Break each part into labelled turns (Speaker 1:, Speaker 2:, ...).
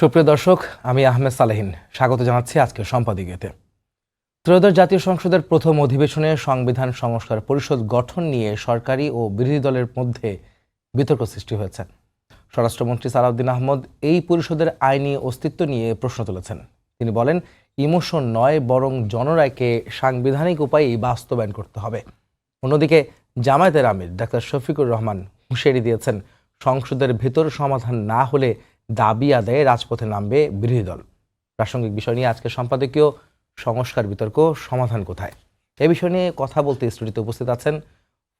Speaker 1: সুপ্রিয় দর্শক, আমি আহমেদ সালেহিন স্বাগত জানাচ্ছি আজকের সম্পাদকীয়তে। ত্রয়োদশ জাতীয় সংসদের প্রথম অধিবেশনে সংবিধান সংস্কার পরিষদ গঠন নিয়ে সরকারি ও বিরোধী দলের মধ্যে বিতর্ক সৃষ্টি হয়েছে। স্বরাষ্ট্রমন্ত্রী সালাউদ্দিন আহমদ এই পরিষদের আইনি অস্তিত্ব নিয়ে প্রশ্ন তুলেছেন। তিনি বলেন, ইমোশন নয়, বরং জনরায়কে সাংবিধানিক উপায়েই বাস্তবায়ন করতে হবে। অন্যদিকে জামায়াতের আমির ডাক্তার শফিকুর রহমান হুঁশিয়ারি দিয়েছেন, সংসদের ভেতর সমাধান না হলে দাবি আদায়ে রাজপথে নামবে বিরোধী দল। প্রাসঙ্গিক বিষয় নিয়ে আজকের সম্পাদকীয় সংস্কার বিতর্ক সমাধান কোথায়, এ বিষয় নিয়ে কথা বলতে স্টুডিওতে উপস্থিত আছেন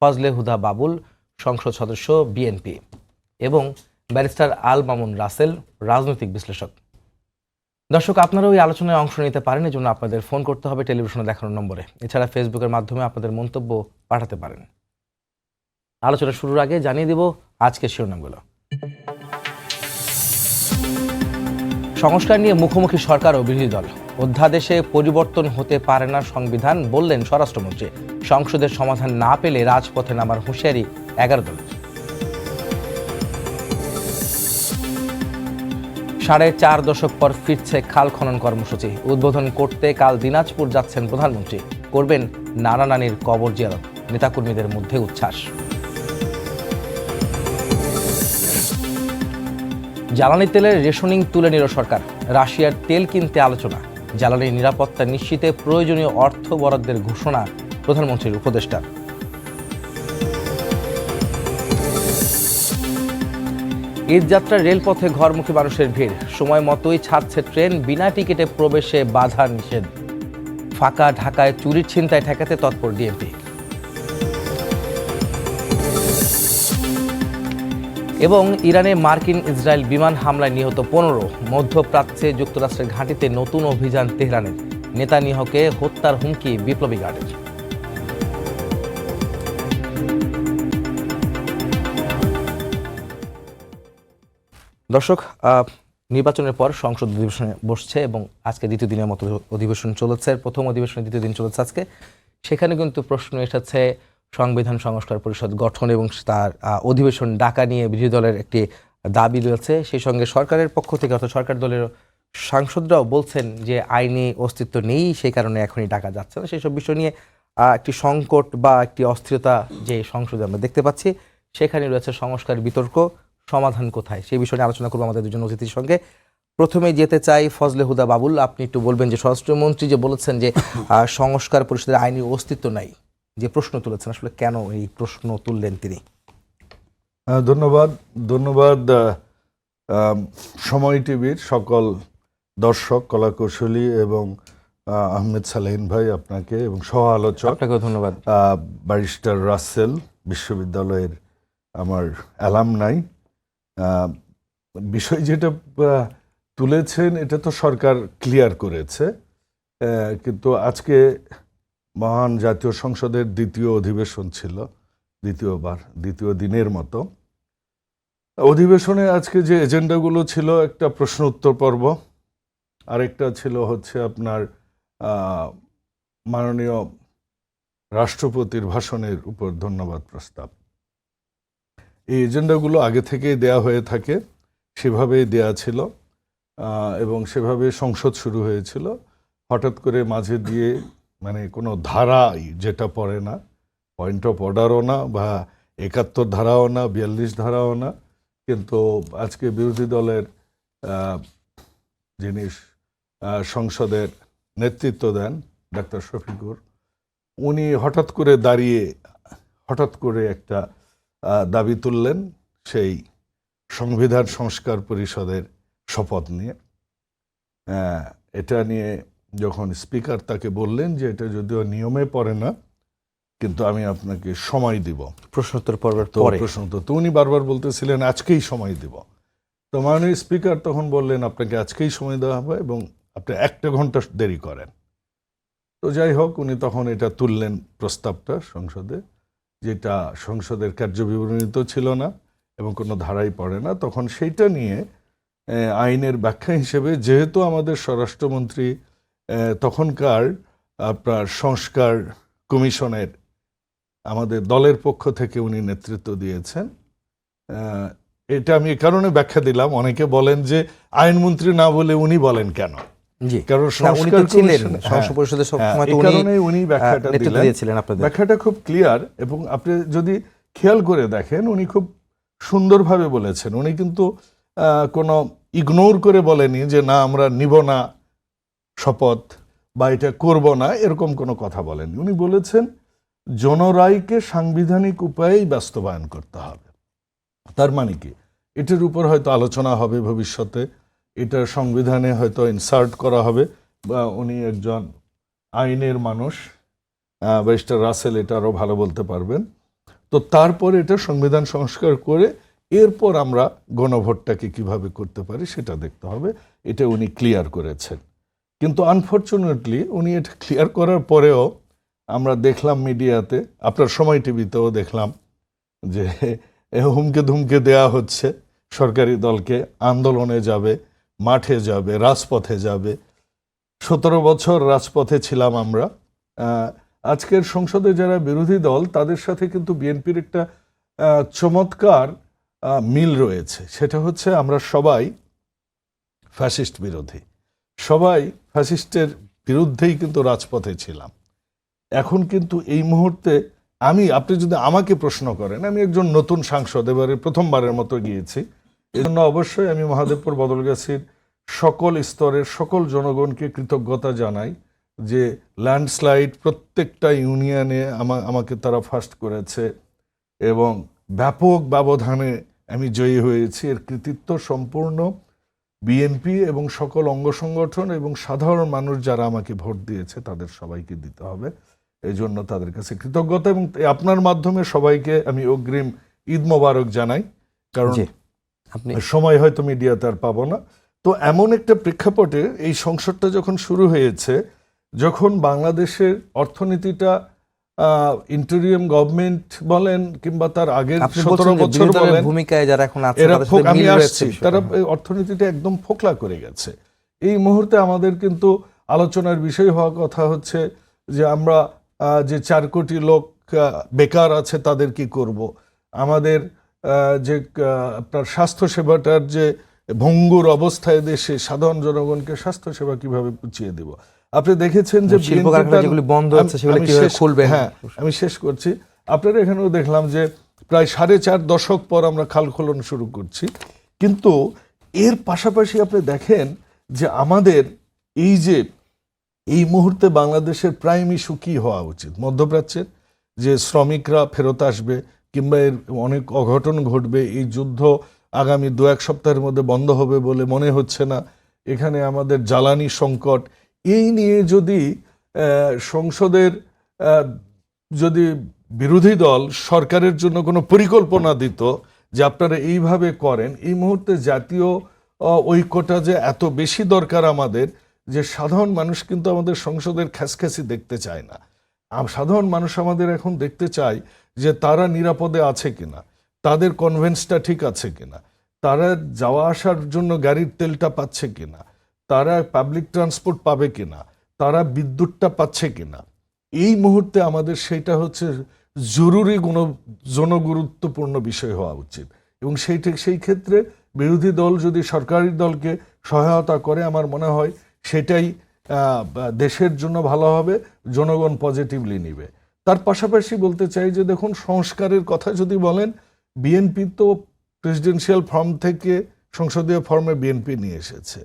Speaker 1: ফজলে হুদা বাবুল, সংসদ সদস্য বিএনপি, এবং ব্যারিস্টার আল মামুন রাসেল, রাজনৈতিক বিশ্লেষক। দর্শক, আপনারাও এই আলোচনায় অংশ নিতে পারেন, এই জন্য আপনাদের ফোন করতে হবে টেলিভিশনে দেখানো নম্বরে। এছাড়া ফেসবুকের মাধ্যমে আপনাদের মন্তব্য পাঠাতে পারেন। আলোচনা শুরুর আগে জানিয়ে দেব আজকের শিরোনামগুলো। সংস্কার নিয়ে মুখোমুখি সরকার ও বিরোধী দল। অধ্যাদেশে পরিবর্তন হতে পারে না সংবিধান, বললেন স্বরাষ্ট্রমন্ত্রী। সংসদের সমাধান না পেলে রাজপথে নামার হুঁশিয়ারি 11 দল। 4.5 দশক পর ফিরছে খাল খনন কর্মসূচি। উদ্বোধন করতে কাল দিনাজপুর যাচ্ছেন প্রধানমন্ত্রী। করবেন নানা নানির কবর জিয়ারত। নেতাকর্মীদের মধ্যে উচ্ছ্বাস। জ্বালানি তেলের রেশনিং তুলে নিল সরকার। রাশিয়ার তেল কিনতে আলোচনা। জ্বালানি নিরাপত্তা নিশ্চিতে প্রয়োজনীয় অর্থ বরাদ্দের ঘোষণা প্রধানমন্ত্রীর উপদেষ্টার। ঈদযাত্রা রেলপথে ঘরমুখী মানুষের ভিড়। সময় মতোই ছাড়ছে ট্রেন, বিনা টিকিটে প্রবেশে বাধা নিষেধ। ফাঁকা ঢাকায় চুরির ছিনতাই ঠেকাতে তৎপর ডিএমপি। এবং ইরানে মার্কিন ইসরায়েল বিমান হামলায় নিহত 15। মধ্যপ্রাচ্যে যুক্তরাষ্ট্রের ঘাঁটিতে নতুন অভিযান তেহরানের। নেতানিয়াহুকে হত্যার হুমকি বিপ্লবী গার্ডের। দর্শক, নির্বাচনের পর সংসদ অধিবেশনে বসছে এবং আজকে দ্বিতীয় দিনের মতো অধিবেশন চলেছে। প্রথম অধিবেশনের দ্বিতীয় দিন চলেছে আজকে। সেখানে কিন্তু প্রশ্ন এসেছে সংবিধান সংস্কার পরিষদ গঠন এবং তার অধিবেশন ডাকা নিয়ে বিরোধী দলের একটি দাবি রয়েছে। সেই সঙ্গে সরকারের পক্ষ থেকে, অর্থাৎ সরকার দলের সাংসদরাও বলছেন যে আইনি অস্তিত্ব নেই, সেই কারণে এখনই ডাকা যাচ্ছে না। সেই সব বিষয় নিয়ে একটি সংকট বা একটি অস্থিরতা যে সংসদে আমরা দেখতে পাচ্ছি, সেখানে রয়েছে সংস্কার বিতর্ক। সমাধান কোথায়, সেই বিষয়ে আলোচনা করবো আমাদের দুজন অতিথির সঙ্গে। প্রথমে যেতে চাই ফজলে হুদা বাবুল। আপনি একটু বলবেন যে স্বরাষ্ট্রমন্ত্রী যে বলেছেন যে সংস্কার পরিষদের আইনি অস্তিত্ব নাই, যে প্রশ্ন তুলেছেন, আসলে কেন এই প্রশ্ন তুললেন তিনি?
Speaker 2: ধন্যবাদ সময় টিভির সকল দর্শক, কলাকৌশলী এবং আহমেদ সালেহিন ভাই আপনাকে এবং সহ আলোচক।
Speaker 1: আপনাকেও ধন্যবাদ।
Speaker 2: ব্যারিস্টার রাসেল, বিশ্ববিদ্যালয়ের আমার অ্যালামনাই। বিষয় যেটা তুলেছেন এটা তো সরকার ক্লিয়ার করেছে, কিন্তু আজকে মহান জাতীয় সংসদের দ্বিতীয় অধিবেশন ছিল, দ্বিতীয় দিনের মতো অধিবেশনে আজকে যে এজেন্ডাগুলো ছিল, একটা প্রশ্ন উত্তর পর্ব, আরেকটা ছিল হচ্ছে আপনার মাননীয় রাষ্ট্রপতির ভাষণের উপর ধন্যবাদ প্রস্তাব। এই এজেন্ডাগুলো আগে থেকেই দেয়া হয়ে থাকে, সেভাবেই দেয়া ছিল এবং সেভাবে সংসদ শুরু হয়েছিল। হঠাৎ করে মাঝে দিয়ে মানে কোনো ধারাই যেটা পড়ে না, পয়েন্ট অফ অর্ডারও না, বা 71 ধারাও না, 42 ধারাও না, কিন্তু আজকে বিরোধী দলের যিনি সংসদের নেতৃত্ব দেন ডাক্তার শফিকুর, উনি হঠাৎ করে দাঁড়িয়ে হঠাৎ করে একটা দাবি তুললেন সেই সংবিধান সংস্কার পরিষদের শপথ নিয়ে। এটা নিয়ে যখন স্পিকার তাকে বললেন যে এটা যদিও নিয়মে পড়ে না, কিন্তু আমি আপনাকে সময় দিব
Speaker 1: প্রশ্নোত্তর পর্বের পরে।
Speaker 2: তো উনি বারবার বলতেছিলেন আজকেই সময় দিব। তো মাননীয় স্পিকার তখন বললেন আপনাকে আজকেই সময় দেওয়া হবে এবং আপনি 1 ঘন্টা দেরি করেন। তো যাই হোক, উনি তখন এটা তুললেন প্রস্তাবটা সংসদে, যেটা সংসদের কার্যবিবরণীতে ছিল না এবং কোনো ধারাই পড়ে না। তখন সেইটা নিয়ে আইনের ব্যাখ্যা হিসেবে, যেহেতু আমাদের স্বরাষ্ট্রমন্ত্রী তখনকার আপনার সংস্কার কমিশনের আমাদের দলের পক্ষ থেকে উনি নেতৃত্ব দিয়েছেন, এটা আমি এ কারণে ব্যাখ্যা দিলাম, অনেকে বলেন যে আইনমন্ত্রী না বলে উনি বলেন কেন,
Speaker 1: জি,
Speaker 2: কারণ
Speaker 1: না, উনি তো
Speaker 2: সংস্কার
Speaker 1: ছিলেন
Speaker 2: কমিশন,
Speaker 1: সংসদ পরিষদের সব সময়, তো
Speaker 2: এই
Speaker 1: উনি
Speaker 2: কারণে উনি ব্যাখ্যাটা
Speaker 1: নেতৃত্ব
Speaker 2: দিলেন।
Speaker 1: দিয়েছিলেন আপনাদের।
Speaker 2: ব্যাখ্যাটা খুব ক্লিয়ার, এবং আপনি যদি খেয়াল করে দেখেন উনি খুব সুন্দরভাবে বলেছেন। উনি কিন্তু কোনো ইগনোর করে বলেনি যে না আমরা নিব না শপথ বা এটা করব না, এরকম কোনো কথা বলেননি। উনি বলেছেন জনরায়কে সাংবিধানিক উপায়েই বাস্তবায়ন করতে হবে। তার মানে কি, এটার উপর হয়তো আলোচনা হবে ভবিষ্যতে, এটা সংবিধানে হয়তো ইনসার্ট করা হবে, বা উনি একজন আইনের মানুষ, ব্যারিস্টার রাসেল এটা আরও ভালো বলতে পারবেন। তো তারপর এটা সংবিধান সংস্কার করে এরপর আমরা গণভোটটাকে কিভাবে করতে পারি সেটা দেখতে হবে, এটা উনি ক্লিয়ার করেছেন। কিন্তু আনফর্চুনেটলি উনি এটা ক্লিয়ার করার পরেও আমরা দেখলাম মিডিয়াতে, আপনার সময় টিভিতেও দেখলাম যে হুমকে ধুমকে দেয়া হচ্ছে সরকারি দলকে, আন্দোলনে যাবে, মাঠে যাবে, রাজপথে যাবে। 17 বছর রাজপথে ছিলাম আমরা। আজকের সংসদে যারা বিরোধী দল তাদের সাথে কিন্তু বিএনপির একটা চমৎকার মিল রয়েছে, সেটা হচ্ছে আমরা সবাই ফ্যাসিস্ট বিরোধী, সবাই ফ্যাসিস্টের বিরুদ্ধেই কিন্তু রাজপথে ছিলাম। এখন কিন্তু এই মুহূর্তে আপনি যদি আমাকে প্রশ্ন করেন, আমি একজন নতুন সাংসদ, এবারে প্রথমবারের মতো গিয়েছি, এই জন্য অবশ্যই আমি মহাদেবপুর বদলগাছীর সকল স্তরের সকল জনগণকে কৃতজ্ঞতা জানাই যে ল্যান্ডস্লাইড প্রত্যেকটা ইউনিয়নে আমাকে তারা ফার্স্ট করেছে এবং ব্যাপক ব্যবধানে আমি জয়ী হয়েছি। এর কৃতিত্ব সম্পূর্ণ বিএনপি এবং সকল অঙ্গ সংগঠন এবং সাধারণ মানুষ যারা আমাকে ভোট দিয়েছে তাদের সবাইকে দিতে হবে, এই জন্য তাদের কাছে কৃতজ্ঞতা। এবং আপনার মাধ্যমে সবাইকে আমি অগ্রিম ঈদ মোবারক জানাই, কারণ সময় হয়তো মিডিয়াতে আর পাবো না। তো এমন একটা প্রেক্ষাপটে এই সংসদটা যখন শুরু হয়েছে, যখন বাংলাদেশের অর্থনীতিটা ইন্টেরিয়ম গভর্নমেন্ট বলেন কিংবা তার আগের 17 বছর বলেন,
Speaker 1: ভূমিকায় যারা এখন আছে
Speaker 2: আমি আসছি, তারা অর্থনীতিটা একদম ফোকলা করে গেছে। এই মুহূর্তে আমাদের কিন্তু আলোচনার বিষয় হওয়া কথা হচ্ছে যে আমরা যে 4 কোটি লোক বেকার আছে তাদের কি করব, আমাদের যে আপনার স্বাস্থ্য সেবাটার যে ভঙ্গুর অবস্থায় দেশে সাধারণ জনগণকে স্বাস্থ্য সেবা কিভাবে পৌঁছিয়ে দেব। আপনি দেখেছেন যে
Speaker 1: বন্ধ আছে, সেগুলো কিভাবে খুলবে।
Speaker 2: হ্যাঁ, আমি শেষ করছি। আপনারা এখানেও দেখলাম যে প্রায় 4.5 দশক পর আমরা খাল খনন শুরু করছি, কিন্তু এর পাশাপাশি আপনি দেখেন যে আমাদের এই মুহূর্তে বাংলাদেশের প্রাইম ইস্যু কি হওয়া উচিত, মধ্যপ্রাচ্যের যে শ্রমিকরা ফেরত আসবে কিংবা এর অনেক অঘটন ঘটবে, এই যুদ্ধ আগামী 2-1 সপ্তাহের মধ্যে বন্ধ হবে বলে মনে হচ্ছে না, এখানে আমাদের জ্বালানি সংকট, এই নিয়ে যদি সংসদের যদি বিরোধী দল সরকারের জন্য কোনো পরিকল্পনা দিত যে আপনারা এইভাবে করেন, এই মুহূর্তে জাতীয় ঐক্যটা যে এত বেশি দরকার আমাদের, যে সাধারণ মানুষ কিন্তু আমাদের সংসদের খ্যাসখ্যাসি দেখতে চায় না। সাধারণ মানুষ আমাদের এখন দেখতে চায় যে তারা নিরাপদে আছে কিনা, তাদের কনভেন্সটা ঠিক আছে কিনা, তারা যাওয়া আসার জন্য গাড়ির তেলটা পাচ্ছে কিনা, তারা পাবলিক ট্রান্সপোর্ট পাবে কিনা, তারা বিদ্যুৎটা পাচ্ছে কিনা। এই মুহূর্তে আমাদের সেটা হচ্ছে জরুরি জনগুরুত্বপূর্ণ বিষয় হওয়া উচিত। এবং সেই ক্ষেত্রে বিরোধী দল যদি সরকারি দলকে সহায়তা করে, আমার মনে হয় সেটাই দেশের জন্য ভালো হবে, জনগণ পজিটিভলি নিবে। তার পাশাপাশি বলতে চাই যে দেখুন, সংস্কারের কথা যদি বলেন, বিএনপি তো প্রেসিডেন্সিয়াল ফর্ম থেকে সংসদীয় ফর্মে বিএনপি নিয়ে এসেছে,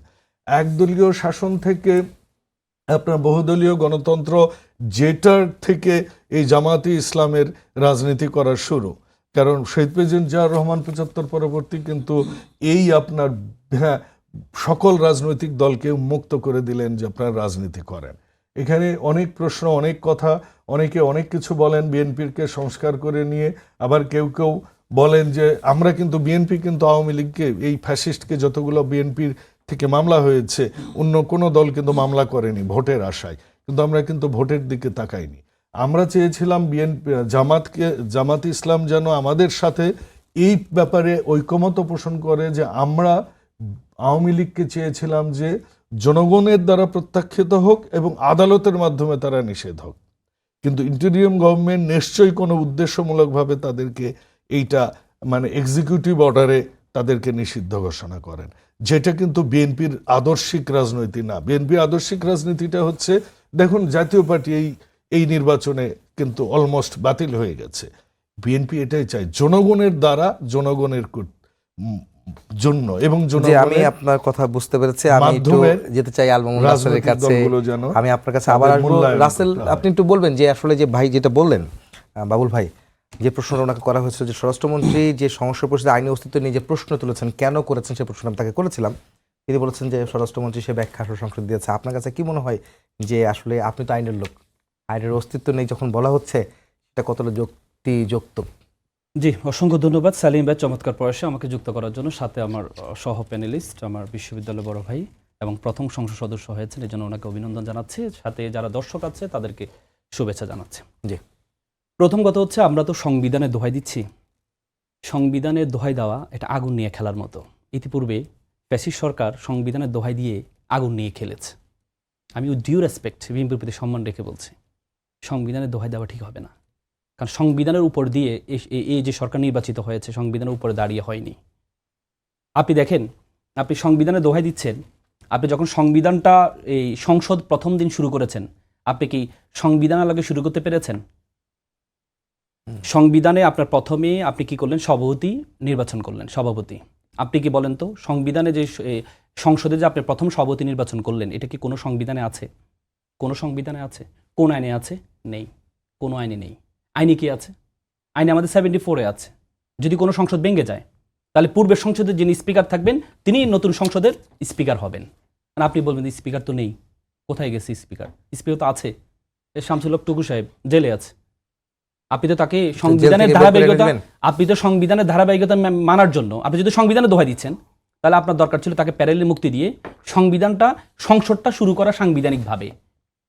Speaker 2: একদলীয় শাসন থেকে আপনার বহুদলীয় গণতন্ত্র, যেটার থেকে এই জামাতি ইসলামের রাজনীতি করার শুরু। কারণ শহীদ প্রেসিডেন্ট জিয়াউর রহমান 75 পরবর্তী কিন্তু এই আপনার সকল রাজনৈতিক দলকে মুক্ত করে দিলেন যে আপনারা রাজনীতি করেন। এখানে অনেক প্রশ্ন, অনেক কথা, অনেকে অনেক কিছু বলেন বিএনপিকে সংস্কার করে নিয়ে, আবার কেউ কেউ বলেন যে আমরা কিন্তু বিএনপি কিন্তু আওয়ামী লীগকে, এই ফ্যাসিস্টকে যতগুলো বিএনপির থেকে মামলা হয়েছে অন্য কোনো দল কিন্তু মামলা করেনি ভোটের আশায়, কিন্তু আমরা কিন্তু ভোটের দিকে তাকাইনি। আমরা চেয়েছিলাম জামাত ইসলাম যেন আমাদের সাথে এই ব্যাপারে ঐকমত্য পোষণ করে, যে আমরা আওয়ামী লীগকে চেয়েছিলাম যে জনগণের দ্বারা প্রত্যাখ্যাত হোক এবং আদালতের মাধ্যমে তারা নিষেধ হোক। কিন্তু ইন্টেরিয়ম গভর্নমেন্ট নিশ্চয়ই কোনো উদ্দেশ্যমূলকভাবে তাদেরকে এইটা মানে এক্সিকিউটিভ অর্ডারে তাদেরকে নিষিদ্ধ ঘোষণা করেন, যেটা কিন্তু বিএনপির আদর্শিক রাজনীতি না। বিএনপির আদর্শিক রাজনীতিটা হচ্ছে, দেখুন জাতীয় পার্টি এই নির্বাচনে কিন্তু অলমোস্ট বাতিল হয়ে গেছে। বিএনপি এটাই চায়, জনগণের দ্বারা জনগণের জন্য এবং
Speaker 1: আমি
Speaker 2: জনগণের
Speaker 1: আপনার কথা বুঝতে পেরেছি। আমি একটু
Speaker 2: মাধ্যমে
Speaker 1: যেতে চাই আলমামুন রাসেলের
Speaker 2: রাজনৈতিক
Speaker 1: কাছে।
Speaker 2: দলগুলো যেন
Speaker 1: আমি আপনার কাছে আবার আসবো।
Speaker 2: মূল্যায়ন
Speaker 1: রাসেল,
Speaker 2: করতে হয়।
Speaker 1: আপনি একটু বলবেন যে আসলে যে ভাই যেটা বললেন, বাবুল ভাই যে প্রশ্নটা ওনাকে করা হয়েছিল, যে স্বরাষ্ট্রমন্ত্রী যে সংসদ পরিষদে আইনি অস্তিত্ব নিয়ে যে প্রশ্ন তুলেছেন, কেন করেছেন সে প্রশ্ন আমি তাকে করেছিলাম। তিনি বলেছেন যে স্বরাষ্ট্রমন্ত্রী সে ব্যাখ্যা সংসদ দিয়েছে। আপনার কাছে কি মনে হয় যে আসলে আপনি তো আইনের লোক, আইনের অস্তিত্ব নেই যখন বলা হচ্ছে, এটা কতটা যুক্তিযুক্ত?
Speaker 3: জি, অসংখ্য ধন্যবাদ সালিম ভাই চমৎকার প্রয়াসে আমাকে যুক্ত করার জন্য, সাথে আমার সহ প্যানেলিস্ট, আমার বিশ্ববিদ্যালয়ের বড় ভাই এবং প্রথম সংসদ সদস্য হয়েছেন, এই জন্য ওনাকে অভিনন্দন জানাচ্ছি। সাথে যারা দর্শক আছে তাদেরকে শুভেচ্ছা জানাচ্ছি।
Speaker 1: জি,
Speaker 3: প্রথম কথা হচ্ছে, আমরা তো সংবিধানে দোহাই দিচ্ছি। সংবিধানের দোহাই দেওয়া এটা আগুন নিয়ে খেলার মতো। ইতিপূর্বে ফ্যাসিস্ট সরকার সংবিধানের দোহাই দিয়ে আগুন নিয়ে খেলেছে। আমি উইথ ডিউ রেসপেক্ট বিএনপির প্রতি সম্মান রেখে বলছি, সংবিধানের দোহাই দেওয়া ঠিক হবে না। কারণ সংবিধানের উপর দিয়ে এই যে সরকার নির্বাচিত হয়েছে, সংবিধানের উপরে দাঁড়িয়ে হয়নি। আপনি দেখেন, আপনি সংবিধানের দোহাই দিচ্ছেন। আপনি যখন সংবিধানটা এই সংসদ প্রথম দিন শুরু করেছেন, আপনি কি সংবিধানের লগে শুরু করতে পেরেছেন? সংবিধানে আপনার প্রথমে আপনি কি করলেন? সভাপতি নির্বাচন করলেন, সভাপতি। আপনি কি বলেন তো, সংবিধানে যে সংসদে যে আপনি প্রথম সভাপতি নির্বাচন করলেন, এটা কি কোনো সংবিধানে আছে? কোনো সংবিধানে আছে? কোন আইনে আছে? নেই, কোনো আইনে নেই। আইনে কি আছে? আইনে আমাদের 74-এ আছে। যদি কোনো সংসদ ভেঙে যায়, তাহলে পূর্বের সংসদের যিনি স্পিকার থাকবেন তিনি নতুন সংসদের স্পিকার হবেন। আর আপনি বলবেন স্পিকার তো নেই, কোথায় গেছে স্পিকার? স্পিকার তো আছে, শামসুল হক টুকু সাহেব জেলে আছে। আপনি তো তাকে সংবিধানের ধারাবাহিকতা, আপনি তো সংবিধানের ধারাবাহিকতা মানার জন্য, আপনি যদি সংবিধানে দোহাই দিচ্ছেন, তাহলে আপনার দরকার ছিল তাকে প্যারেলালি মুক্তি দিয়ে সংসদটা শুরু করা সাংবিধানিকভাবে।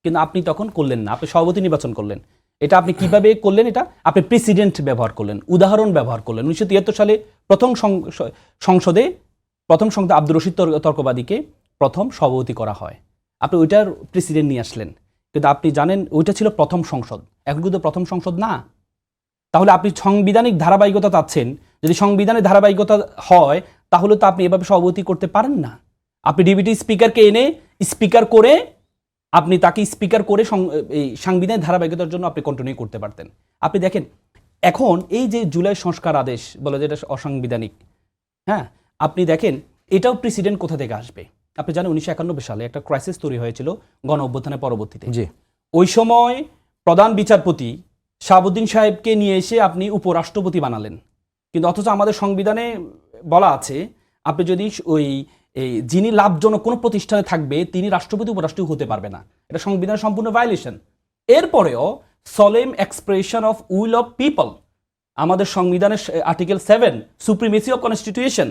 Speaker 3: কিন্তু আপনি তখন করলেন না, আপনি সভাপতি নির্বাচন করলেন। এটা আপনি কিভাবে করলেন? এটা আপনি প্রেসিডেন্ট ব্যবহার করলেন, উদাহরণ ব্যবহার করলেন। 1973 সালে প্রথম সংসদে আব্দুর রশিদ তর্কবাদীকে প্রথম সভাপতি করা হয়। আপনি ওইটার প্রেসিডেন্ট নিয়ে আসলেন, কিন্তু আপনি জানেন ওইটা ছিল প্রথম সংসদ, এখন কিন্তু প্রথম সংসদ না। তাহলে আপনি সাংবিধানিক ধারাবাহিকতা চাচ্ছেন। যদি সংবিধানের ধারাবাহিকতা হয়, তাহলে তো আপনি এভাবে সভাপতি করতে পারেন না। আপনি ডেপুটি স্পিকারকে এনে স্পিকার করে, আপনি তাকে স্পিকার করে এই সাংবিধানিক ধারাবাহিকতার জন্য আপনি কন্টিনিউ করতে পারতেন। আপনি দেখেন, এখন এই যে জুলাই সংস্কার আদেশ বলে যেটা অসাংবিধানিক, হ্যাঁ, আপনি দেখেন এটাও প্রেসিডেন্ট কোথা থেকে আসবে? আপনি জানেন 1991 সালে একটা ক্রাইসিস তৈরি হয়েছিল গণ অভ্যুত্থানের পরবর্তীতে।
Speaker 1: জি,
Speaker 3: ওই সময় প্রধান বিচারপতি শাহাবুদ্দিন সাহেবকে নিয়ে এসে আপনি উপরাষ্ট্রপতি বানালেন। কিন্তু অথচ আমাদের সংবিধানে বলা আছে, আপনি যদি যিনি লাভজনক কোনো প্রতিষ্ঠানে থাকবে তিনি রাষ্ট্রপতি উপরাষ্ট্রপতি হতে পারবে না। এটা সংবিধানের সম্পূর্ণ ভায়োলেশন। এরপরেও solemn expression of will of people, আমাদের সংবিধানের আর্টিকেল 7 সুপ্রিমেসি অফ কনস্টিটিউশন,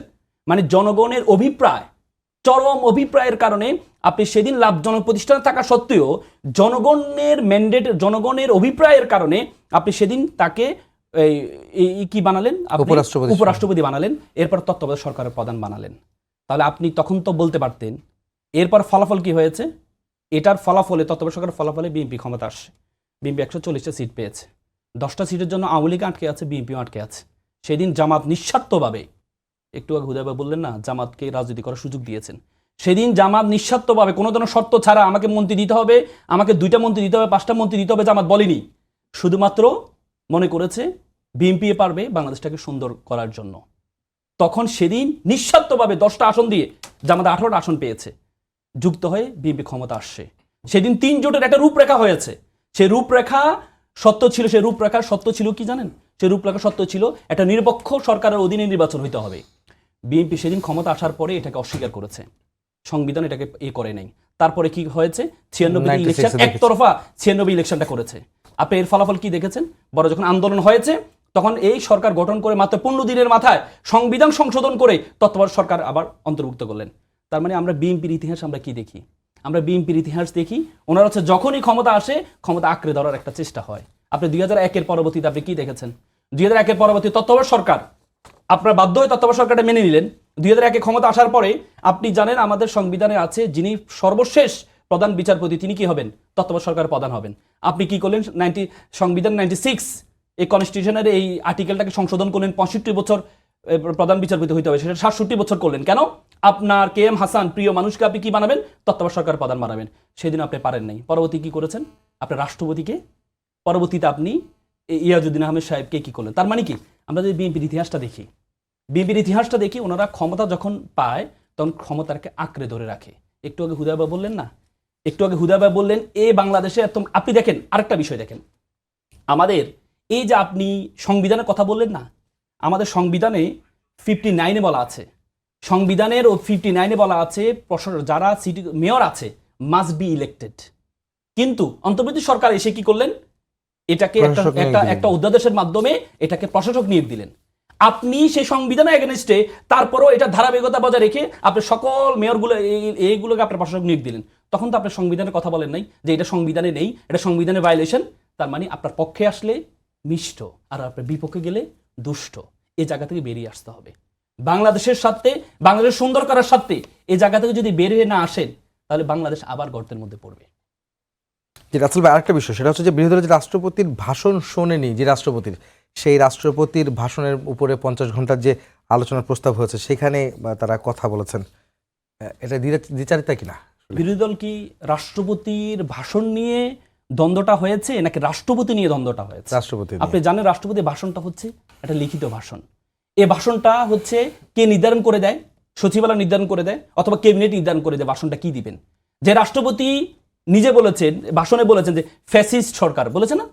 Speaker 3: মানে জনগণের অভিপ্রায়, চরম অভিপ্রায়ের কারণে আপনি সেদিন লাভজনক প্রতিষ্ঠানে থাকা সত্ত্বেও জনগণের ম্যান্ডেট, জনগণের অভিপ্রায়ের কারণে আপনি সেদিন তাকে কি বানালেন? উপরাষ্ট্রপতি বানালেন। এরপর তত্ত্বাবধায়ক সরকারের প্রধান বানালেন। তাহলে আপনি তখন তো বলতে পারতেন। এরপর ফলাফল কি হয়েছে? এটার ফলাফলে, তত্ত্বাবধায়ক সরকারের ফলাফলে বিএনপি ক্ষমতা আসছে। বিএনপি 140টা সিট পেয়েছে। 10টা সিটের জন্য আওয়ামী লীগ আটকে আছে, বিএনপিও আটকে আছে। সেদিন জামাত নিঃস্বার্থভাবে, একটু আগে হুদায়বা বললেন না, জামাতকে রাজনীতি করার সুযোগ দিয়েছেন। সেদিন জামাত নিঃস্বার্থভাবে কোনো ধরনের শর্ত ছাড়া আমাকে মন্ত্রী দিতে হবে, আমাকে 2টা মন্ত্রী দিতে হবে, 5টা মন্ত্রী দিতে হবে, জামাত বলেনি। শুধুমাত্র মনে করেছে বিএনপি পারবে বাংলাদেশটাকে সুন্দর করার জন্য। তখন সেদিন নিঃস্বার্থভাবে 10টা আসন দিয়ে জামাত 18টা আসন পেয়েছে। যুক্ত হয়ে বিএনপি ক্ষমতা আসছে। সেদিন 3 জোটের একটা রূপরেখা হয়েছে। সেই রূপরেখা সত্য ছিল। সেই রূপরেখার সত্য ছিল কি জানেন? সেই রূপরেখা সত্য ছিল একটা নিরপেক্ষ সরকারের অধীনে নির্বাচন হইতে হবে। বিএনপি সেদিন ক্ষমতা আসার পরে এটাকে অস্বীকার করেছে, সংবিধান এটাকে করে নাই। তারপরে কি হয়েছে? 96 ইলেকশন, একতরফা 96 ইলেকশনটা করেছে। আপনি এর ফলাফল কি দেখেছেন? বড় যখন আন্দোলন হয়েছে তখন এই সরকার গঠন করে মাত্র 15 দিনের মাথায় সংবিধান সংশোধন করে তত্ত্বাবধায়ক সরকার আবার অন্তর্ভুক্ত করলেন। তার মানে আমরা বিএনপির ইতিহাস আমরা কি দেখি? আমরা বিএনপির ইতিহাস দেখি, ওনার হচ্ছে যখনই ক্ষমতা আসে ক্ষমতা আঁকড়ে ধরার একটা চেষ্টা হয়। আপনি 2001-এর পরবর্তীতে আপনি কি দেখেছেন? 2001-এর পরবর্তী তত্ত্বাবধায়ক সরকার, আপনার বাধ্য হয়ে তত্ত্বাবধায়ক সরকারটা মেনে নিলেন। 2001-এ ক্ষমতা আসার পরে আপনি জানেন আমাদের সংবিধানে আছে যিনি সর্বশেষ প্রধান বিচারপতি তিনি কি হবেন? তত্ত্বাবধায়ক সরকারের প্রধান হবেন। আপনি কি করলেন? সংবিধান 96 এই কনস্টিটিউশনের এই আর্টিকেলটাকে সংশোধন করলেন। 65 বছর প্রধান বিচারপতি হইতে হবে, সেটা 67 বছর করলেন কেন? আপনার কে এম হাসান প্রিয় মানুষকে আপনি কি বানাবেন? তত্ত্বাবধায়ক সরকার প্রধান বানাবেন। সেদিন আপনি পারেন নাই। পরবর্তী কি করেছেন? আপনার রাষ্ট্রপতিকে, পরবর্তীতে আপনি ইয়াজউদ্দিন আহমেদ সাহেবকে কি করলেন? তার মানে কি, আমরা যদি বিএনপির ইতিহাসটা দেখি, ওনারা ক্ষমতা যখন পায় তখন ক্ষমতাকে আঁকড়ে ধরে রাখে। একটু আগে হুদায়বা বললেন না, বললেন বাংলাদেশে একদম। আপনি দেখেন আরেকটা বিষয় দেখেন, আমাদের এই যে আপনি সংবিধানের কথা বললেন না, আমাদের সংবিধানে 59-এ বলা আছে, সংবিধানের 59-এ বলা আছে যারা সিটি মেয়র আছে মাস্ট বি ইলেক্টেড। কিন্তু অন্তর্বর্তী সরকার এসে কি করলেন? এটাকে একটা অধ্যাদেশের মাধ্যমে এটাকে প্রশাসক নিয়োগ দিলেন। আপনি সেই সংবিধানের এগেনস্টে তারপরও এটা ধারাবাহিকতা বজায় রেখে আপনি সকল মেয়রগুলো এইগুলোকে আপনার প্রশাসক নিয়োগ দিলেন। তখন তো আপনি সংবিধানের কথা বলেন নাই যে এটা সংবিধানে নেই, এটা সংবিধানের ভায়োলেশন। তার মানে আপনার পক্ষে আসলে মিষ্ট আর আপনার বিপক্ষে গেলে দুষ্ট। এই জায়গা থেকে বেরিয়ে আসতে হবে। বাংলাদেশের সাথে, বাংলাদেশ সুন্দর করার সাথে এই জায়গা থেকে যদি বের হয়ে না আসেন, তাহলে বাংলাদেশ আবার গর্তের মধ্যে পড়বে।
Speaker 1: যে রাসেল ভাই, আরেকটা বিষয়, সেটা হচ্ছে যে বিরোধী দলের যে রাষ্ট্রপতির ভাষণ শোনেনি, যে রাষ্ট্রপতির সেই রাষ্ট্রপতির ভাষণের উপরে 50 ঘন্টার যে আলোচনার প্রস্তাব হয়েছে, সেখানে তারা কথা বলেছেন, এটা দ্বিচারিতা কিনা?
Speaker 3: বিরোধী দল কি রাষ্ট্রপতির ভাষণ নিয়ে দ্বন্দ্বটা হয়েছে নাকি রাষ্ট্রপতি নিয়ে দ্বন্দ্বটা হয়েছে?
Speaker 1: রাষ্ট্রপতি।
Speaker 3: আপনি জানেন রাষ্ট্রপতির ভাষণটা হচ্ছে একটা লিখিত ভাষণ। এই ভাষণটা হচ্ছে কে নির্ধারণ করে দেয়? সচিবালয় নির্ধারণ করে দেয় অথবা ক্যাবিনেট নির্ধারণ করে দেয় ভাষণটা কি দিবেন। যে রাষ্ট্রপতি নিজে বলেছেন, ভাষণে বলেছেন যে ফ্যাসিস্ট সরকার, বলেছে না?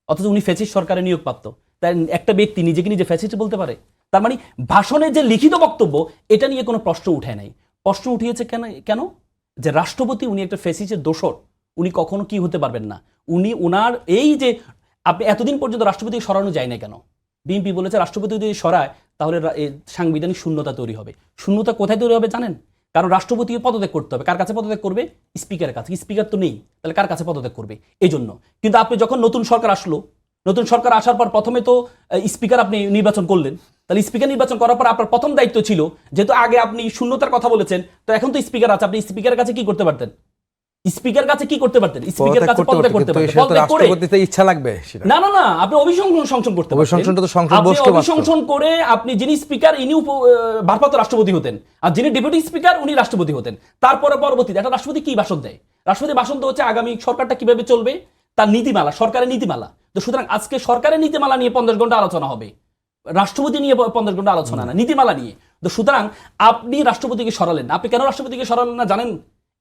Speaker 3: অথচ উনি ফ্যাসিস্ট সরকারের নিয়োগপ্রাপ্ত। তাই একটা ব্যক্তি নিজেকে নিজে ফ্যাসিস্ট বলতে পারে? তার মানে ভাষণের যে লিখিত বক্তব্য, এটা নিয়ে কোনো প্রশ্ন উঠে নাই। প্রশ্ন উঠিয়েছে কেন? যে রাষ্ট্রপতি উনি একটা ফ্যাসিস্টের দোসর, উনি কখনো কি হতে পারবেন না। উনি ওনার এই যে আপনি এতদিন পর্যন্ত রাষ্ট্রপতি সরানো যায় না কেন? বিএনপি বলেছে রাষ্ট্রপতি যদি সরায় তাহলে সাংবিধানিক শূন্যতা তৈরি হবে। শূন্যতা কোথায় তৈরি হবে জানেন? কারণ রাষ্ট্রপতি পদত্যাগ করতে হবে। কার কাছে পদত্যাগ করবে? স্পিকারের কাছে। স্পিকার তো নেই, তাহলে কার কাছে পদত্যাগ করবে? এই জন্য। কিন্তু আপনি যখন নতুন সরকার আসলো, নতুন সরকার আসার পর প্রথমে তো স্পিকার আপনি নির্বাচন করলেন। তাহলে স্পিকার নির্বাচন করার পর আপনার প্রথম দায়িত্ব ছিল, যেহেতু আগে আপনি শূন্যতার কথা বলেছেন, তো এখন তো স্পিকার আছে, আপনি স্পিকারের কাছে কি করতে পারতেন? স্পিকার কাছে কি করতে পারতেন? স্পিকারের কাছে পদত্যাগ করতে পারতেন।
Speaker 1: রাষ্ট্রপতিতে ইচ্ছা লাগবে
Speaker 3: না না না, আপনি অভিশংসন করতে পারতেন।
Speaker 1: অভিশংসনটা তো সংসদ বসলে
Speaker 3: অভিশংসন করে আপনি যিনি স্পিকার ইনি ভারপ্রাপ্ত রাষ্ট্রপতি হতেন, আর যিনি ডেপুটি স্পিকার উনি রাষ্ট্রপতি হতেন। তারপরে পরবর্তীতে একটা রাষ্ট্রপতি কি ভাষণ দেয়? রাষ্ট্রপতি ভাষণ তো হচ্ছে আগামী সরকারটা কিভাবে চলবে তার নীতিমালা, সরকারের নীতিমালা। তো সুতরাং আজকে সরকারের নীতিমালা নিয়ে 50 ঘন্টা আলোচনা হবে, রাষ্ট্রপতি নিয়ে 50 ঘন্টা আলোচনা না, নীতিমালা নিয়ে। তো সুতরাং আপনি রাষ্ট্রপতিকে সরালেন। আপনি কেন রাষ্ট্রপতিকে সরালেন না জানেন?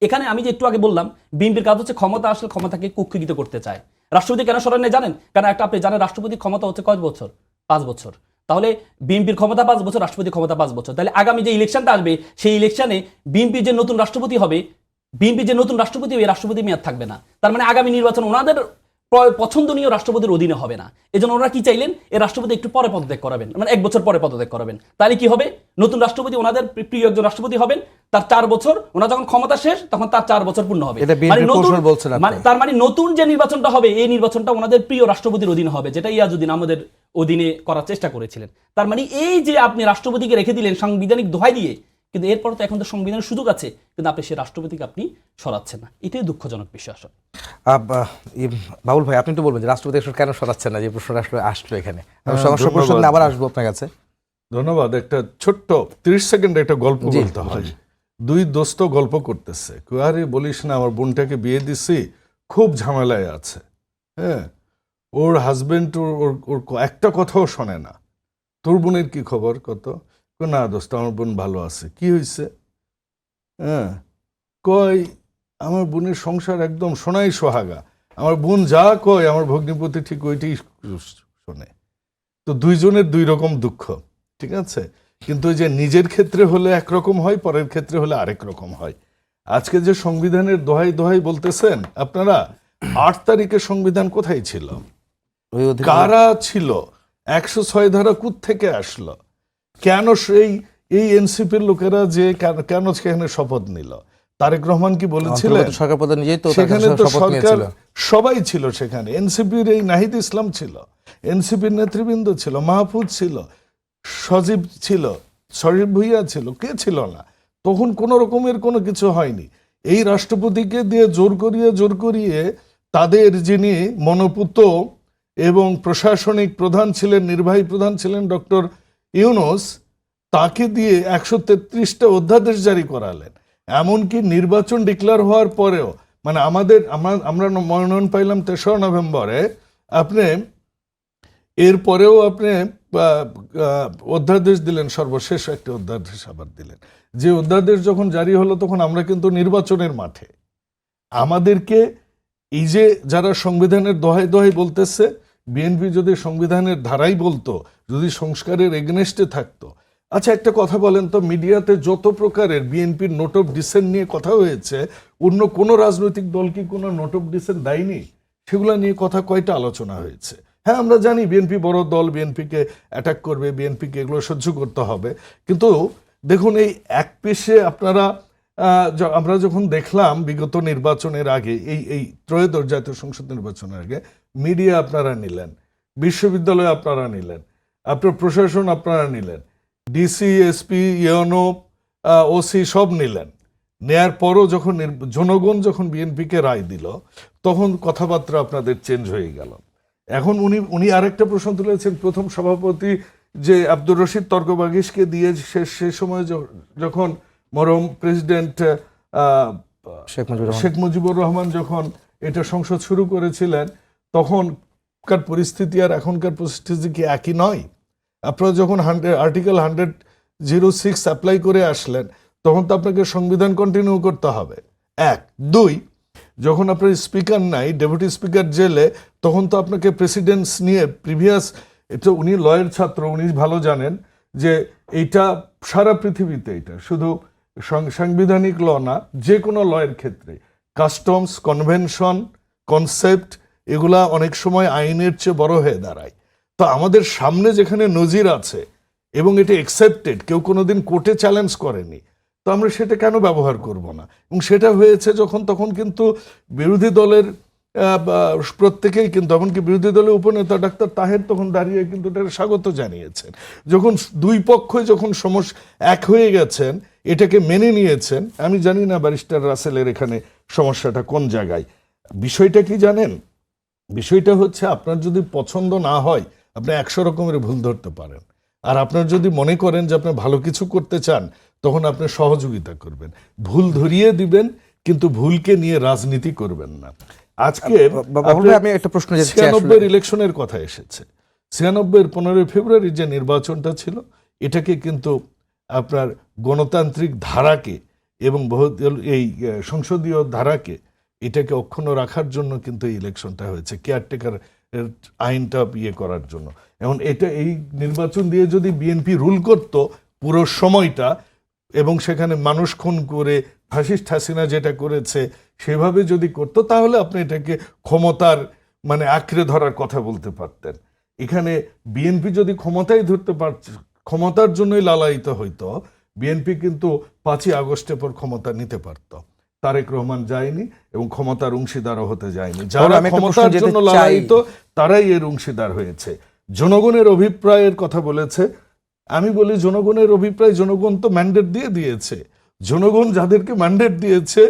Speaker 3: এখানে আমি যে একটু আগে বললাম, বিএনপির কাজ হচ্ছে ক্ষমতা আসলে ক্ষমতাকে কুক্ষিগত করতে চায়। রাষ্ট্রপতি কেন সরান না জানেন? কারণ একটা আপনি জানেন রাষ্ট্রপতির ক্ষমতা হচ্ছে কয় বছর? 5 বছর। তাহলে বিএনপির ক্ষমতা 5 বছর, রাষ্ট্রপতির ক্ষমতা 5 বছর। তাহলে আগামী যে ইলেকশনটা আসবে সেই ইলেকশনে বিএনপির যে নতুন রাষ্ট্রপতি হবে, রাষ্ট্রপতি মেয়াদ থাকবে না। তার মানে আগামী নির্বাচন ওনাদের পছন্দনীয় রাষ্ট্রপতির অধীনে হবে না। এজন্য ওনারা কি চাইলেন? এই রাষ্ট্রপতি একটু পরে পদত্যাগ করাবেন, মানে 1 বছর পরে পদত্যাগ করাবেন। তাহলে কি হবে? নতুন রাষ্ট্রপতি ওনাদের প্রিয় একজন রাষ্ট্রপতি হবেন, তার 4 বছর, ওনার যখন ক্ষমতা শেষ তখন তার 4 বছর পূর্ণ হবে। তার মানে নতুন যে নির্বাচনটা হবে এই নির্বাচনটা ওনাদের প্রিয় রাষ্ট্রপতির অধীনে হবে, যেটা ইয়াজউদ্দিন আমাদের অধীনে করার চেষ্টা করেছিলেন। তার মানে এই যে আপনি রাষ্ট্রপতিকে রেখে দিলেন সাংবিধানিক দোহাই দিয়ে, কিন্তু এরপর তো এখন তো সংবিধানের সুযোগ আছে, কিন্তু আপনি সেই রাষ্ট্রপতিকে আপনি সরাচ্ছেন না। এটাই দুঃখজনক বিষয়। আসলে
Speaker 1: বাবুল ভাই, আপনি তো বলবেন যে রাষ্ট্রপতি কেন সরাচ্ছেন না, যে প্রশ্নটা আসলে আসলো এখানে। আমি সমস্যা প্রশ্নে আবার আসবো আপনার কাছে।
Speaker 2: ধন্যবাদ। একটা ছোট্ট 30 সেকেন্ড একটা গল্প বলতে হয়। 2 দোস্ত গল্প করতেছে, আরে বলিস না আমার বোনটাকে বিয়ে দিছি, খুব ঝামেলায় আছে। হ্যাঁ, ওর হাজবেন্ড ওর একটা কথাও শোনে না। তোর বোনের কি খবর? কত? না দোস্ত, আমার বোন ভালো আছে। কি হয়েছে? হ্যাঁ, কয় আমার বোনের সংসার একদম সোনাই সোহাগা, আমার বোন যা কয় আমার ভগ্নিপতি ঠিক ওইটাই শোনে। তো দুইজনের 2 রকম দুঃখ, ঠিক আছে? কিন্তু ওই যে নিজের ক্ষেত্রে হলে একরকম হয়, পরের ক্ষেত্রে হলে আরেক রকম হয়। আজকে যে সংবিধানের দোহাই দোহাই বলতেছেন আপনারা, 8 তারিখে সংবিধান কোথায় ছিল? কারা ছিল? 106 ধারা কোত্থেকে আসলো? কেন এই এনসিপির লোকেরা যে কেন সেখানে শপথ নিল? তারেক রহমান কি বলেছিলেন? সেখানে তো সরকার সবাই ছিল, সেখানে এনসিপির এই নাহিদ ইসলাম ছিল, এনসিপির নেতৃবৃন্দ ছিল, মাহফুজ ছিল, সজীব ছিল, শরীফ ভুইয়া ছিল, কে ছিল না? তখন কোনো রকমের কোনো কিছু হয়নি। এই রাষ্ট্রপতিকে দিয়ে জোর করিয়ে তাদের যিনি মনোপুত এবং প্রশাসনিক প্রধান ছিলেন, নির্বাহী প্রধান ছিলেন ডক্টর ইউনূস, তাকে দিয়ে 133টা অধ্যাদেশ জারি করালেন। এমনকি নির্বাচন ডিক্লেয়ার হওয়ার পরেও, মানে আমরা মনোনয়ন পাইলাম 3রা নভেম্বরে, আপনি এরপরেও আপনি অধ্যাদেশ দিলেন, সর্বশেষ একটা অধ্যাদেশ আবার দিলেন। যে অধ্যাদেশ যখন জারি হলো তখন আমরা কিন্তু নির্বাচনের মাঠে। আমাদেরকে এই যে যারা সংবিধানের দোহাই দোহাই বলতেছে, বিএনপি যদি সংবিধানের ধারাই বলতো, যদি সংস্কারের এগনেস্টে থাকতো। আচ্ছা একটা কথা বলেন তো, মিডিয়াতে যত প্রকারের বিএনপির নোট অফ ডিসেন্ট নিয়ে কথা হয়েছে, অন্য কোনো রাজনৈতিক দল কি কোনো নোট অফ ডিসেন্ট দেয়নি? সেগুলো নিয়ে কথা কয়টা আলোচনা হয়েছে? হ্যাঁ, আমরা জানি বিএনপি বড় দল, বিএনপিকে অ্যাটাক করবে, বিএনপিকে এগুলো সহ্য করতে হবে। কিন্তু দেখুন, এই এক পেশে আপনারা আমরা যখন দেখলাম বিগত নির্বাচনের আগে, এই ত্রয়োদশ জাতীয় সংসদ নির্বাচনের আগে, মিডিয়া আপনারা নিলেন, বিশ্ববিদ্যালয় আপনারা নিলেন, আপনার প্রশাসন আপনারা নিলেন, ডিসি, এসপি, ইউনো, ওসি সব নিলেন। নেয়ার পরও যখন জনগণ যখন বিএনপিকে রায় দিল, তখন কথাবার্তা আপনাদের চেঞ্জ হয়ে গেল। এখন উনি আরেকটা প্রশ্ন তুলেছেন, প্রথম সভাপতি যে আব্দুর রশিদ তর্কবাগিসকে দিয়ে সে সময় যখন মরহুম প্রেসিডেন্ট শেখ মুজিবুর রহমান যখন এটা সংসদ শুরু করেছিলেন, তখনকার পরিস্থিতি আর এখনকার পরিস্থিতি কি একই নয়? আপনারা যখন আর্টিকেল 106 অ্যাপ্লাই করে আসলেন, তখন তো আপনাকে সংবিধান কন্টিনিউ করতে হবে। 1, 2, যখন আপনার স্পিকার নাই, ডেপুটি স্পিকার জেলে, তখন তো আপনাকে প্রেসিডেন্টস নিয়ে প্রিভিয়াস, এটা উনি লয়ের ছাত্র, উনি ভালো জানেন যে এইটা সারা পৃথিবীতে, এটা শুধু সাংবিধানিক ল না, যে কোনো লয়ের ক্ষেত্রে কাস্টমস, কনভেনশন, কনসেপ্ট, এগুলা অনেক সময় আইনের চেয়ে বড় হয়ে দাঁড়ায়। তো আমাদের সামনে যেখানে নজির আছে এবং এটা একসেপ্টেড, কেউ কোনোদিন কোর্টে চ্যালেঞ্জ করেনি, তো আমরা সেটা কেন ব্যবহার করব না? এবং সেটা হয়েছে যখন, তখন কিন্তু বিরোধী দলের প্রত্যেকেই, কিন্তু এমনকি বিরোধী দলের উপনেতা ডাক্তার তাহের তখন দাঁড়িয়ে কিন্তু এটাকে স্বাগত জানিয়েছেন। যখন দুই পক্ষই যখন এক হয়ে গেছেন, এটাকে মেনে নিয়েছেন। আমি জানি না ব্যারিস্টার রাসেলের এখানে সমস্যাটা কোন জায়গায়। বিষয়টা কি জানেন? বিষয়টা হচ্ছে, আপনার যদি পছন্দ না হয়, আপনি 100 রকমের ভুল ধরতে পারেন। আর আপনার যদি মনে করেন যে আপনি ভালো কিছু করতে চান, তখন আপনি সহযোগিতা করবেন, ভুল ধরিয়ে দিবেন, কিন্তু ভুলকে নিয়ে রাজনীতি করবেন না। আজকে
Speaker 1: আমি একটা প্রশ্ন,
Speaker 2: 96 ইলেকশনের কথা এসেছে। 96 15 ফেব্রুয়ারি যে নির্বাচনটা ছিল, এটাকে কিন্তু আপনার গণতান্ত্রিক ধারাকে এবং এই সংসদীয় ধারাকে, এটাকে অক্ষুণ্ণ রাখার জন্য কিন্তু এই ইলেকশনটা হয়েছে, কেয়ারটেকার আইনটা করার জন্য। এখন এই নির্বাচন দিয়ে যদি বিএনপি রুল করত পুরো সময়টা, এবং সেখানে মানুষ খুন করে ফাসিস্ট হাসিনা যেটা করেছে সেভাবে যদি করতো, তাহলে আপনি এটাকে ক্ষমতার আঁকড়ে ধরার কথা বলতে পারতেন। এখানে বিএনপি যদি ক্ষমতায় ধরতে পারছে, ক্ষমতার জন্যই লালায়িত হইতো, বিএনপি কিন্তু 5ই আগস্টের পর ক্ষমতা নিতে পারত। তারেক রহমান যায়নি এবং ক্ষমতার অংশীদারও হতে যায়নি। যারা ক্ষমতার জন্য লালায়িত, তারাই এর অংশীদার হয়েছে। জনগণের অভিপ্রায়ের কথা বলেছে। আমি বলি, জনগণের অভিপ্রায়, জনগণ তো ম্যান্ডেট দিয়েছে। জনগণ যাদেরকে ম্যান্ডেট দিয়েছে,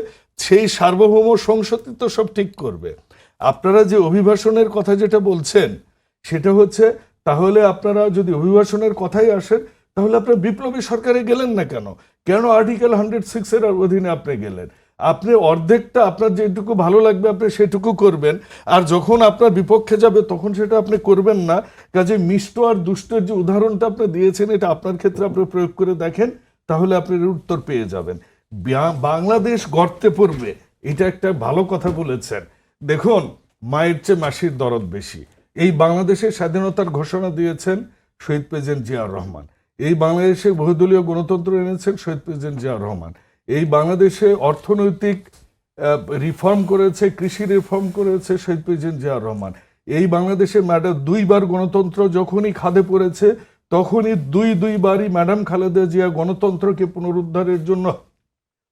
Speaker 2: সেই সার্বভৌম সংসদই তো সব ঠিক করবে। আপনারা যে অভিবাসনের কথা যেটা বলছেন, সেটা হচ্ছে, তাহলে আপনারা যদি অভিবাসনের কথাই আসেন, তাহলে আপনার বিপ্লবী সরকারে গেলেন না কেন আর্টিকেল 106 এর অধীনে আপনি গেলেন? আপনি অর্ধেকটা, আপনার যেটুকু ভালো লাগবে আপনি সেটুকু করবেন, আর যখন আপনার বিপক্ষে যাবে তখন সেটা আপনি করবেন না। কাজে মিষ্ট আর দুষ্টের যে উদাহরণটা আপনি দিয়েছেন, এটা আপনার ক্ষেত্রে আপনি প্রয়োগ করে দেখেন, তাহলে আপনি উত্তর পেয়ে যাবেন। বাংলাদেশ গর্তে পড়বে, এটা একটা ভালো কথা বলেছেন। দেখুন, মায়ের চেয়ে মাসির দরদ বেশি। এই বাংলাদেশের স্বাধীনতার ঘোষণা দিয়েছেন শহীদ প্রেসিডেন্ট জিয়াউর রহমান। এই বাংলাদেশে বহুদলীয় গণতন্ত্র এনেছেন শহীদ প্রেসিডেন্ট জিয়াউর রহমান। এই বাংলাদেশে অর্থনৈতিক রিফর্ম করেছে, কৃষি রিফর্ম করেছে শহীদ প্রেসিডেন্ট জিয়াউর রহমান। এই বাংলাদেশে ম্যাডাম 2বার গণতন্ত্র যখনই খাদে পড়েছে, তখনই দুইবারই ম্যাডাম খালেদা জিয়া গণতন্ত্রকে পুনরুদ্ধারের জন্য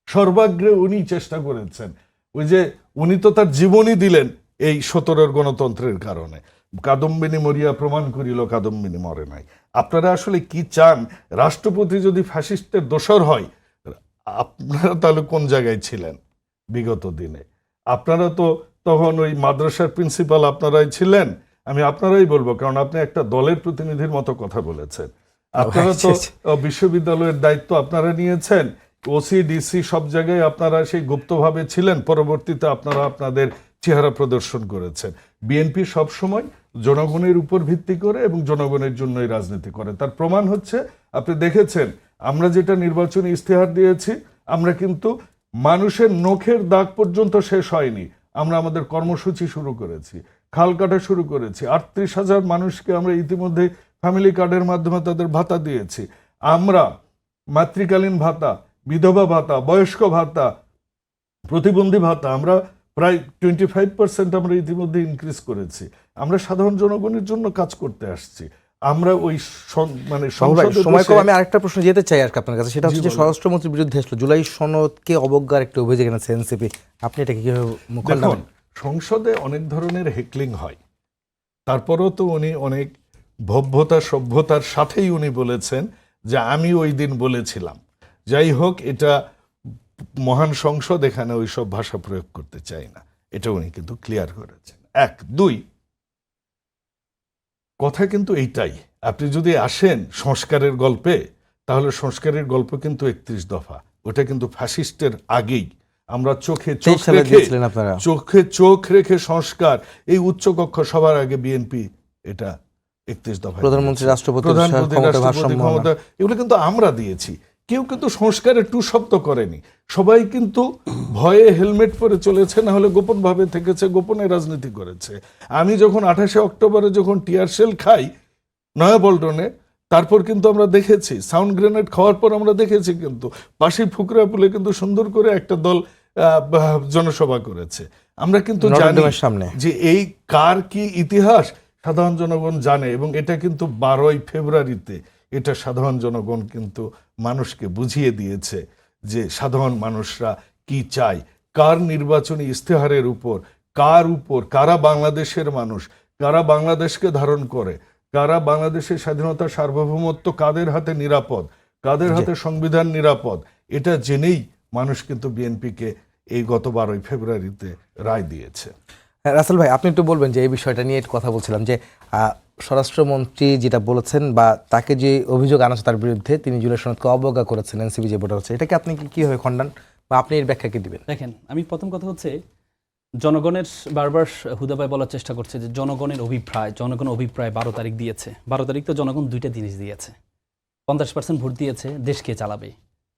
Speaker 2: সর্বাগ্রে উনি চেষ্টা করেছেন। ওই যে উনি তো তার জীবনই দিলেন এই 17 গণতন্ত্রের কারণে। কাদম্বিনী মরিয়া প্রমাণ করিল, কাদম্বিনী মরে নাই। আপনারা আসলে কি চান? রাষ্ট্রপতি যদি ফ্যাসিস্টের দোসর হয়, আপনারা তাহলে কোন জায়গায় ছিলেন বিগত দিনে? আপনারা তো তখন ওই মাদ্রাসার প্রিন্সিপাল আপনারাই ছিলেন। আমি আপনারাই বলবো, কারণ আপনি একটা দলের প্রতিনিধির মতো কথা বলেছেন। আপনারা তো বিশ্ববিদ্যালয়ের দায়িত্ব আপনারা নিয়েছেন, ওসি ডিসি সব জায়গায় আপনারা সেই গুপ্তভাবে ছিলেন, পরবর্তীতে আপনারা আপনাদের চেহারা প্রদর্শন করেছেন। বিএনপি সবসময় জনগণের উপর ভিত্তি করে এবং জনগণের জন্যই রাজনীতি করে। তার প্রমাণ হচ্ছে আপনি দেখেছেন আমরা যেটা নির্বাচনী ইস্তেহার দিয়েছি, আমরা কিন্তু মানুষের নখের দাগ পর্যন্ত শেষ হয়নি, আমরা আমাদের কর্মসূচি শুরু করেছি, খাল কাটা শুরু করেছি। 38,000 মানুষকে আমরা ইতিমধ্যে ফ্যামিলি কার্ডের মাধ্যমে তাদের ভাতা দিয়েছি। আমরা মাতৃকালীন ভাতা, বিধবা ভাতা, বয়স্ক ভাতা, প্রতিবন্ধী ভাতা আমরা প্রায় 25% আমরা ইতিমধ্যে ইনক্রিজ করেছি। আমরা সাধারণ জনগণের জন্য কাজ করতে আসছি। আমরা ওই মানে
Speaker 1: সময় কম, আমি আরেকটা প্রশ্ন যেতে চাই আর কি আপনার কাছে, সেটা হচ্ছে যে স্বরাষ্ট্রমন্ত্রীর বিরুদ্ধে আসলো জুলাই সনদকে অবজ্ঞার একটা অভিযোগ এনেছে এনসিপি, আপনি এটা কিভাবে
Speaker 2: দেখুন, সংসদে অনেক ধরনের হেকলিং হয়, তারপরেও তো উনি অনেক ভব্যতা সভ্যতার সাথেই উনি বলেছেন যে আমি ওই দিন বলেছিলাম। যাই হোক, এটা মহান সংসদ, এখানে ওই সব ভাষা প্রয়োগ করতে চাই না, এটা উনি কিন্তু ক্লিয়ার করেছেন। 1 2 কথা কিন্তু এইটাই, আপনি যদি আসেন সংস্কারের গল্পে, তাহলে সংস্কারের গল্প কিন্তু 31 দফা, ওটা কিন্তু ফ্যাসিস্টের আগেই। আমরা চোখে চোখ রেখে সংস্কার, এই উচ্চকক্ষ সবার আগে বিএনপি এটা 31 দফা,
Speaker 1: প্রধানমন্ত্রী রাষ্ট্রপতি
Speaker 2: ক্ষমতা, এগুলো কিন্তু আমরা দিয়েছি। কেউ কিন্তু সংস্কারের টু শব্দ করেনি, সবাই কিন্তু ভয়ে হেলমেট পরে চলেছে, না হলে গোপনভাবে থেকেছে, গোপনে রাজনীতি করেছে। আমি যখন 28শে অক্টোবরে যখন টিয়ার শেল খাই নয়াপল্টনে, তারপর কিন্তু আমরা দেখেছি সাউন্ড গ্রেনেড খাওয়ার পর আমরা দেখেছি কিন্তু পাশে ফুকরাপুলে কিন্তু সুন্দর করে একটা দল জনসভা করেছে। আমরা কিন্তু জানি যে এই কার কি ইতিহাস সাধারণ জনগণ জানে, এবং এটা কিন্তু 12ই ফেব্রুয়ারিতে এটা সাধারণ জনগণ কিন্তু মানুষকে বুঝিয়ে দিয়েছে যে সাধারণ মানুষরা কি চায়, কার নির্বাচনী ইস্তেহারের উপর, কারা বাংলাদেশের মানুষ, কারা বাংলাদেশকে ধারণ করে, কারা বাংলাদেশের স্বাধীনতা সার্বভৌমত্ব কাদের হাতে নিরাপদ, কাদের হাতে সংবিধান নিরাপদ, এটা জেনেই মানুষ কিন্তু বিএনপিকে এই গত 12ই ফেব্রুয়ারিতে রায় দিয়েছে।
Speaker 1: রাসেল ভাই, আপনি একটু বলবেন যে এই বিষয়টা নিয়ে কথা বলছিলাম যে স্বরাষ্ট্রমন্ত্রী যেটা বলেছেন বা তাকে যে অভিযোগ আনা তার বিরুদ্ধে, তিনি জুলাই সনদকে অবজ্ঞা করেছেন এনসিপি যে ভোটার হচ্ছে, এটাকে আপনি কিভাবে খণ্ডন বা আপনি এর ব্যাখ্যা কি দিবেন?
Speaker 3: দেখেন, আমি প্রথম কথা হচ্ছে জনগণের, বারবার হুদা ভাই বলার চেষ্টা করছে যে জনগণের অভিপ্রায় 12 তারিখ দিয়েছে। 12 তারিখ তো জনগণ দুইটা জিনিস দিয়েছে, 50% ভোট দিয়েছে দেশ কে চালাবে,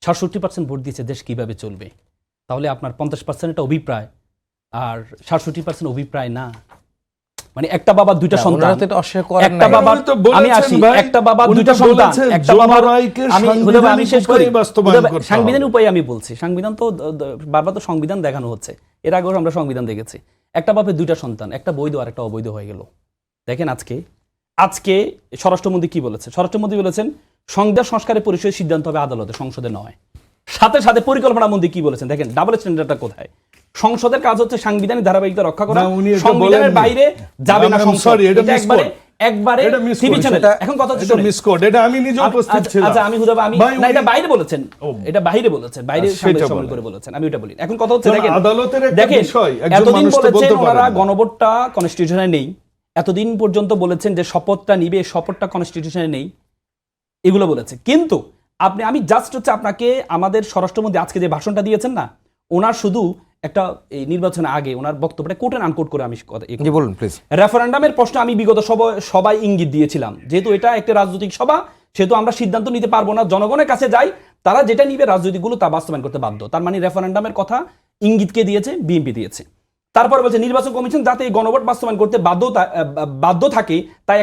Speaker 3: 67% ভোট দিয়েছে দেশ কিভাবে চলবে। তাহলে আপনার 50% এটা অভিপ্রায় আর 67% অভিপ্রায় না, মানে একটা বাবা দুইটা সন্তান, একটা বাবা, আমি আসি, একটা বাবা দুইটা সন্তান, একটা বাবা, আমি শেষ করি, সাংবিধানিক উপায়ে আমি বলছি, সংবিধান তো বারবার তো সংবিধান দেখানো হচ্ছে, এর আগেও আমরা সংবিধান দেখেছি। একটা বাপের দুইটা সন্তান, একটা বৈধ আর একটা অবৈধ হয়ে গেল। দেখেন আজকে স্বরাষ্ট্রমন্ত্রী কি বলেছে? স্বরাষ্ট্রমন্ত্রী বলেছেন সংবিধান সংস্কারের পরিষদের সিদ্ধান্ত হবে আদালতে, সংসদে নয়। সাথে সাথে পরিকল্পনা মন্ত্রী কি বলেছেন? দেখেন ডাবল স্ট্যান্ডার্ডটা কোথায়। সংসদের কাজ হচ্ছে সাংবিধানিক ধারাবাহিকতা রক্ষা করা, সংবিধানের বাইরে যাবে না সংসদ। একবারে টিভি চ্যানেল, এখন কথা হচ্ছে
Speaker 2: এটা আমি নিজে উপস্থিত ছিলাম।
Speaker 3: আচ্ছা, আমি হুদা, আমি না, এটা বাইরে বলেছেন, এটা বাইরে বলেছেন, বাইরে সামনে করে বলেছেন, আমি ওটা বলি। এখন কথা হচ্ছে দেখেন,
Speaker 2: আদালতের একটা বিষয়,
Speaker 3: এতদিন বলেছেন ওনারা গণভোটটা কনস্টিটিউশনে নেই, এতদিন পর্যন্ত বলেছেন যে শপথটা নিবে, শপথটা কনস্টিটিউশনে নেই, এগুলো বলেছে। কিন্তু আমি জাস্ট হচ্ছে আপনাকে আমাদের স্বরাষ্ট্রমন্ত্রী আজকে যে ভাষণটা দিয়েছেন না, ওনার শুধু একটা এই নির্বাচনের আগে ওনার বক্তব্যটা কোট এন্ড আনকোট করে আমি
Speaker 1: বলুন প্লিজ।
Speaker 3: রেফারেন্ডামের প্রশ্ন আমি বিগত সবাই ইঙ্গিত দিয়েছিলাম, যেহেতু এটা একটা রাজনৈতিক সভা, সেহেতু আমরা সিদ্ধান্ত নিতে পারবো না, জনগণের কাছে যাই, তারা যেটা নিবে রাজনীতিগুলো তা বাস্তবায়ন করতে বাধ্য। তার মানে রেফারেন্ডামের কথা ইঙ্গিতকে দিয়েছে, বিএনপি দিয়েছে। তারপরে বলছে নির্বাচন কমিশন যাতে এই গণভোট বাস্তবায়ন করতে বাধ্য থাকে, তাই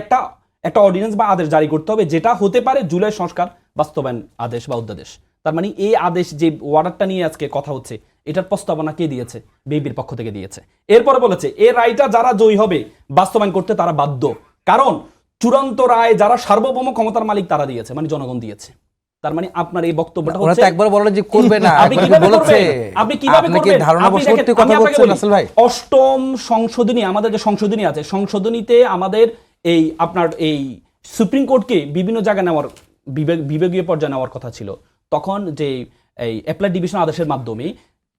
Speaker 3: একটা অর্ডিন্যান্স বা আদেশ জারি করতে হবে, যেটা হতে পারে জুলাই সংস্কার বাস্তবায়ন আদেশ বা অধ্যাদেশ। তার মানে এই আদেশ, যে ওয়ার্ডারটা নিয়ে আজকে কথা হচ্ছে, এটার প্রস্তাবনা কে দিয়েছে? বিএনপির পক্ষ থেকে দিয়েছে। এরপরে বলেছে এই রায়টা যারা জয়ী হবে বাস্তবায়ন করতে তারা বাধ্য, কারণ চূড়ান্ত রায় যারা সার্বভৌম ক্ষমতার মালিক তারা দিয়েছে, মানে জনগণ দিয়েছে। তার মানে আপনার এই বক্তব্যটা হচ্ছে
Speaker 1: একবার বলেন যে করবে না,
Speaker 3: আপনি কিভাবে করবেন? অষ্টম সংশোধনী, আমাদের যে সংশোধনী আছে, সংশোধনীতে আমাদের এই আপনার এই সুপ্রিম কোর্টকে বিভিন্ন জায়গায় নেওয়ার, বিভাগীয় পর্যায়ে নেওয়ার কথা ছিল। তখন যে এই অ্যাপ্লাইড ডিভিশন আদেশের মাধ্যমে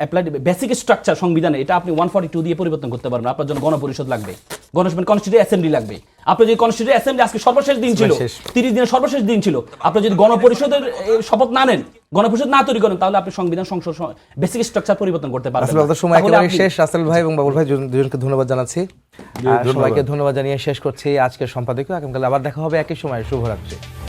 Speaker 3: অ্যাপ্লাইড বেসিক স্ট্রাকচার সংবিধানে, এটা আপনি 142 দিয়ে পরিবর্তন করতে পারবেন। আপনার জন্য গণপরিষদ লাগবে, কনস্টিটিউয়েন্ট অ্যাসেম্বলি লাগবে। আপনার যদি কনস্টিটিউয়েন্ট অ্যাসেম্বলি আজকে সর্বশেষ দিন ছিল,
Speaker 1: শেষ।
Speaker 3: 30 দিনের সর্বশেষ দিন ছিল, আপনি যদি গণপরিষদের শপথ না নেন, গণপরিষদ না তৈরি করেন, তাহলে আপনি সংবিধান সংসদ বেসিক স্ট্রাকচার পরিবর্তন করতে পারবেন
Speaker 1: আসলে
Speaker 3: না।
Speaker 1: আমাদের সময়
Speaker 3: তাহলে
Speaker 1: একেবারে
Speaker 3: আপনি-
Speaker 1: শেষ। রাসেল ভাই এবং বাবুল ভাই দুজনকে ধন্যবাদ জানাচ্ছি। আর
Speaker 2: ধন্যবাদ।
Speaker 1: সবাইকে ধন্যবাদ জানিয়ে শেষ করছি আজকের সম্পাদকীয়। আগামীকাল আবার দেখা হবে একই সময়। শুভরাত্রি।